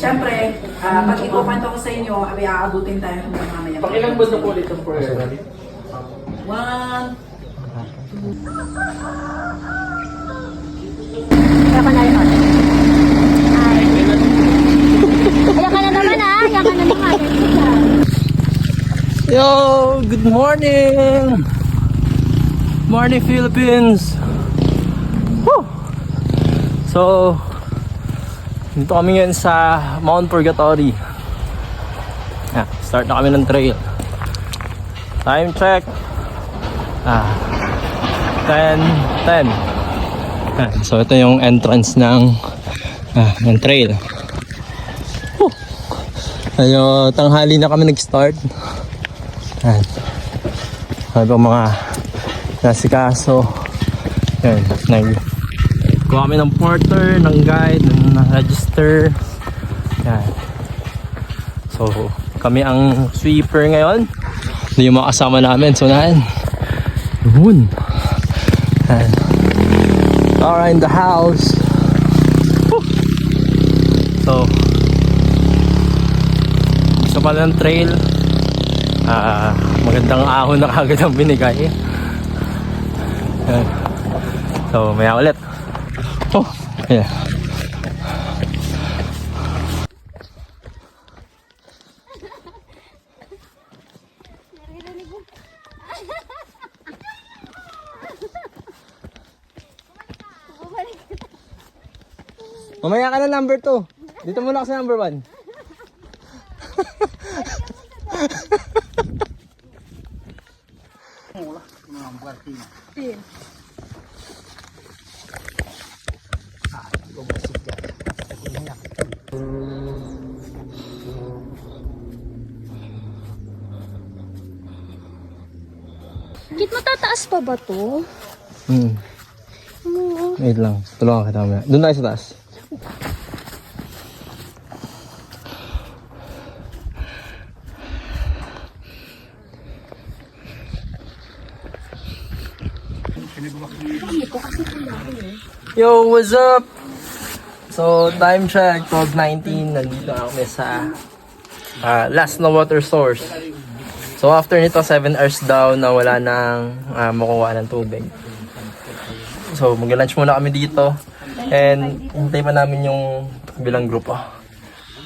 Siyempre, pag ikukwento ko sa inyo, abi aabutin tayo hanggang mamaya. Pakilang ba na po ulit ang prayer? 1, Kaya ka na rin. Ay. Kaya ka na naman ah. Kaya ka na naman. Yo, good morning! Morning Philippines! Woo! So, dito kami ngayon sa Mount Purgatory. Start na kami ng trail. Time check. 10:10. So ito yung entrance ng trail. Woo! Ayo, tanghali na kami nag-start. Sabi mga nasikaso. Yan, nag-gawa kami ng porter, ng guide, ng register. Yan. So, kami ang sweeper ngayon. Hindi yung mga kasama namin. So, naan. Yun. Yan. Laura in the house. Woo! So, gusto pala ng trail. Magandang ahon na kagad ang binigay. So, maya ulit. Oh, yeah. Mamaya ka na number 2. Dito muna ako sa number 1. Git matataas pa ba to? Wait lang. Tulungan kita mamaya. Doon tayo sa taas. Yo, what's up? So, time check, 12:19. Nandito na kami sa last na water source. So, after nito, 7 hours daw na wala nang makuha ng tubig. So, mag-lunch muna kami dito. And, hintay pa namin yung bilang grupo.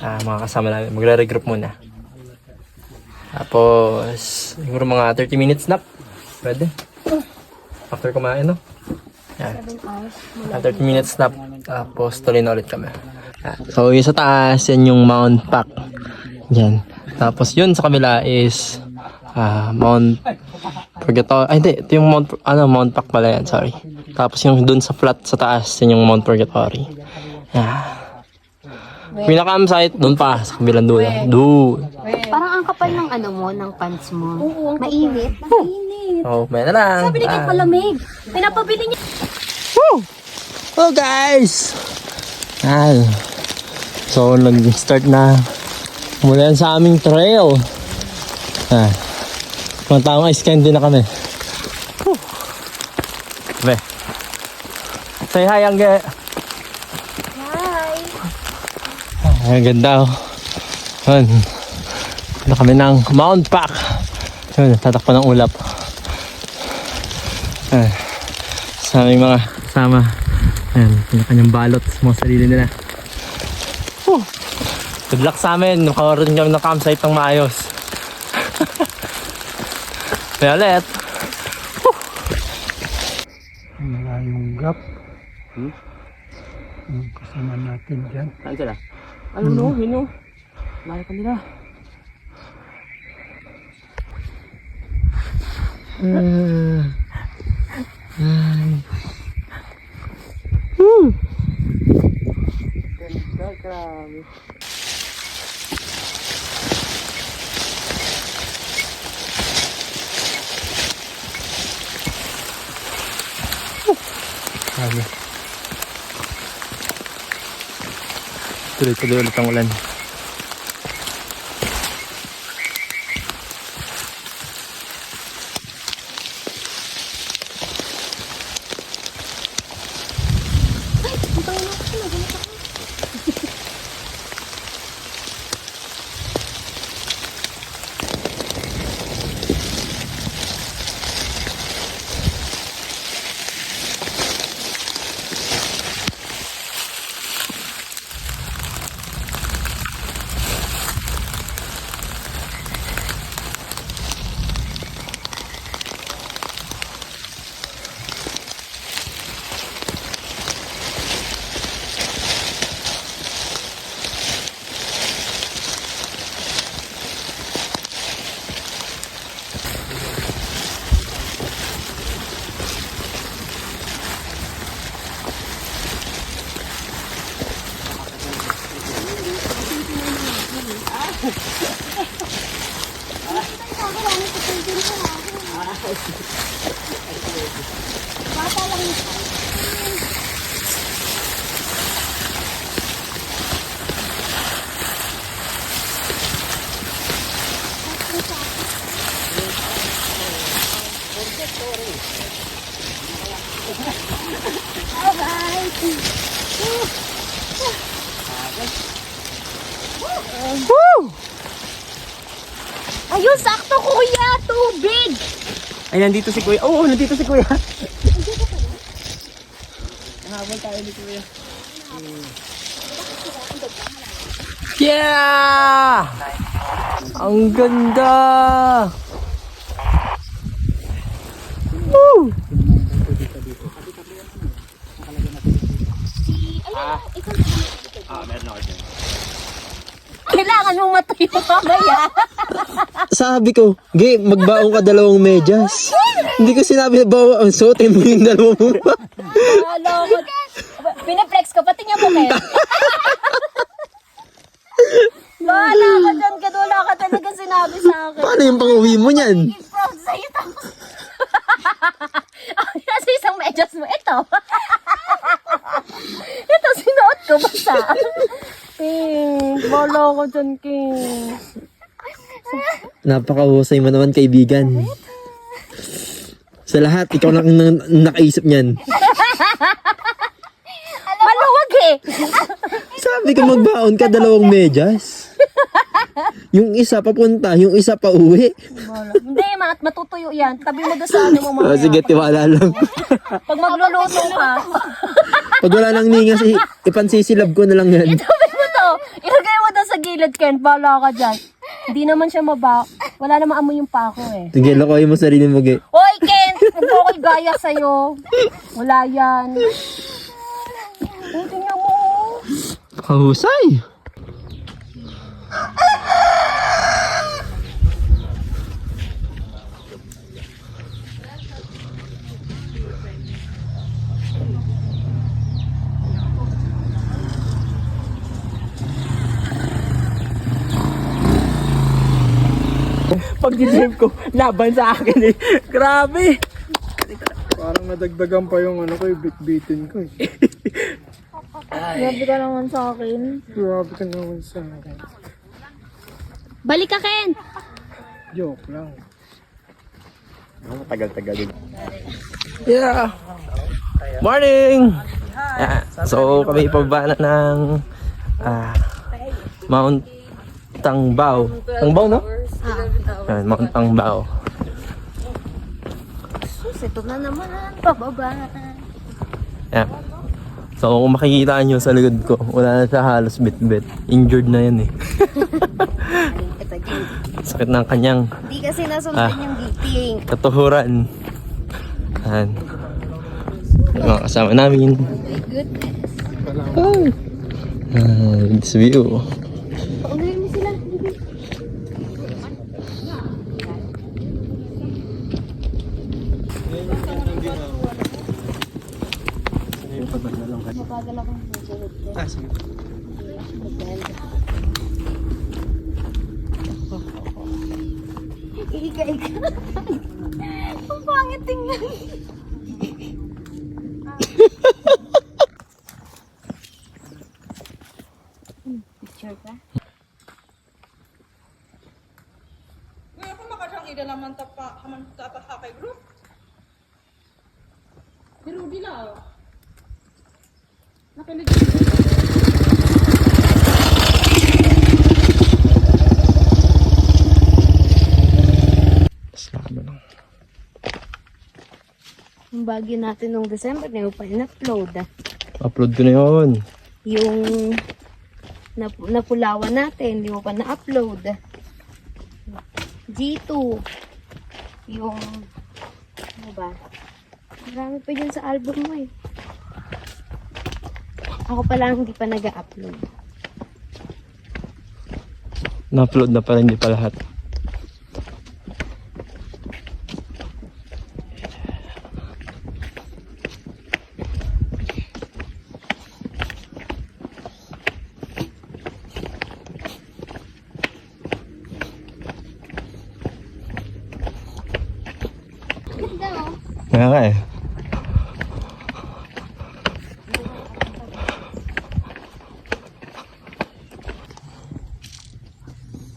Mga kasama namin. Magre-regroup muna. Tapos, siguro mga 30 minutes nap. Pwede. After kumain, no? Yan. 30 minutes nap. Tapos, tuloy na ulit kami. So, yung sa taas, yan yung Mount Pac. Yan. Tapos, yun sa kabila is Mount Purgatory. Ay, hindi. Ito yung Mount Pac pala yan. Sorry. Tapos, yung dun sa flat sa taas, yan yung Mount Purgatory. Pinaka-campsite, dun pa, sa kabilang dulo. Doon. Parang ang kapal ng ano mo, ng pants mo. Mainit. Mainit. Oh, may na lang. Sabi ni Kate palamig. Pinapabili niya. Woo! Oh, guys! So, nag-start na mula sa aming trail. Mga taong ice candy na kami. Woo! Be. Say hi, Angge. Hi. Ang ganda, oh. Yun. Punta kami ng Mount Pac. Yun, tatakpan ng ulap. Sa aming mga kasama. Ayan, kanya-kanyang balot sa mga sarili nila. Good luck sa amin. Nakaroon kami ng campsite ng maayos. Kaya ulit. Malayong gap. Yung kasama natin dyan. Saan sila? Ano no? Hino? Layo pa nila. Ganda, grabe. Grabe. Tuloy-tuloy ulit ang ulan. Ayun, sakto kuya, tubig. Ay, nandito si Kuya. Oo, nandito si Kuya. Yeah! Ang ganda! Woo! Kailangan mong matuyo mamaya. Sabi ko, Ge, magbaong ka 2 medyas. Hindi ko sinabi na bawa ang suotin mo yung 2 mo. Hello. Pinaflex ko, pati niya mo kayo. Wala ka dyan, kad wala ka talaga sinabi sa akin. Paano yung pang-uwi mo niyan? I'm proud sa'yo tapos. Kasi isang medyas mo, ito. Ito, sinuot ko basta. King, wala ka dyan, King. Napakahusay mo naman, kaibigan. Sa lahat, ikaw lang ang nakaisip niyan. Maluwag eh. Sabi ko magbaon ka 2 medyas. Yung isa papunta, yung isa pa uwi. Hindi, matutuyo yan. Tabi mo doon sa ano mo Oh, mamaya. sige, tiwala lang. Pag magluluto ka, Pag wala nang ningas, ipansisilab ko na lang yan. tabi mo to. Ilagay mo doon sa gilid, Ken. Bala ka dyan. Hindi naman siya wala namang amoy yung pako eh. Sige, lokohin mo sarili mo, Ge. Hoy, Ken! Huwag ko ko'y gaya sa'yo. Wala yan. Oh, tingnan mo. Kahusay. Pag dinrem ko, laban sa akin eh. Grabe. Parang nadagdagan pa yung ano ko, yung bitbitin ko eh. Grabe ka naman sa akin. Grabe ka naman sa akin. Balik ka, Ken! Joke lang. Tagal-tagal din. Yeah. Morning! Yeah. So, kami ipababa na ng Mount Tangbao. Tangbao, no? Yan, Mount Tangbao. Sus, ito na naman. Pababa. Yeah. So, kung makikita nyo sa likod ko, wala na siya halos bit-bit. Injured na yan eh. Sakit ng kanyang Hindi kasi nasundan yung gating. katuhuran. Yan. Yung mga kasama namin. My goodness. Oh. This view. Paunahin mo sila. Mapagal akong susunod ko. Sige. Iika-ika. Ang pangit tingnan. Picture ka? Ngayon kung makasang ida naman haman tatahakay group. Pero di lang. Nakinig. Yung bagyo natin nung December, hindi mo pa in-upload. Upload ko na yun. Yung napulawan natin, hindi mo pa na-upload. G2. Yung, ano ba? Marami pa dyan sa album mo eh. Ako pa lang hindi pa nag-upload. Na-upload na pala, hindi pa lahat.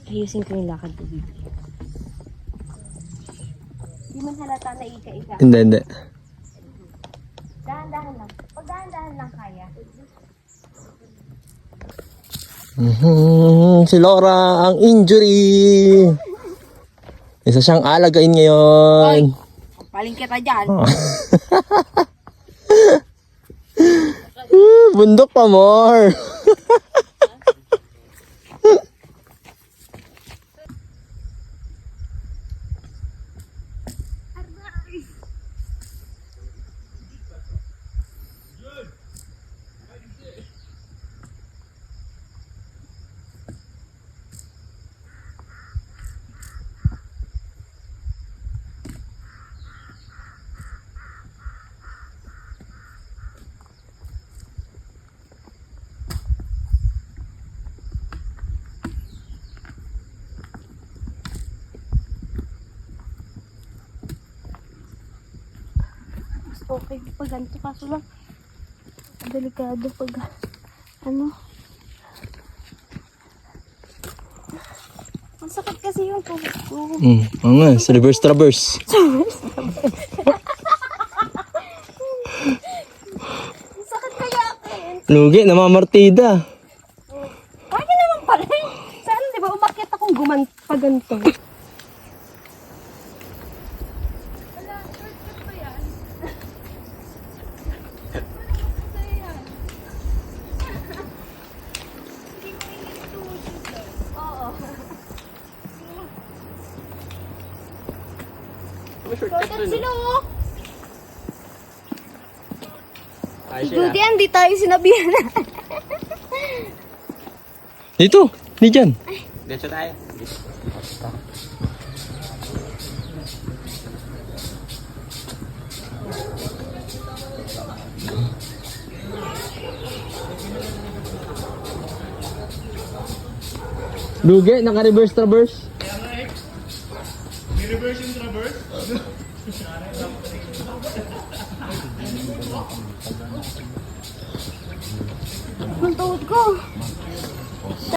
Ayusin ko yung lakad ko dito. Hindi man halata na ika-ika. Hindi, hindi. Dahan-dahan lang. Pag dahan-dahan lang kaya. Si Laura ang injury. Isa siyang alagain ngayon. Paling kita dyan. Bundok pa more. Okay pag ganito kaso lang delikado pag ano ang sakit kasi yung tubig ko. Oo nga, sa reverse traverse. Ang sakit kaya akin. Lugi, namamartida. Kaya naman pala saan di ba umakyat akong pag ganito. Shortcut sila oh. Si Judy, hindi tayo sinabihan. Dito, di dyan. Dito tayo. Lugi, naka-reverse traverse. Ang tuhod ko.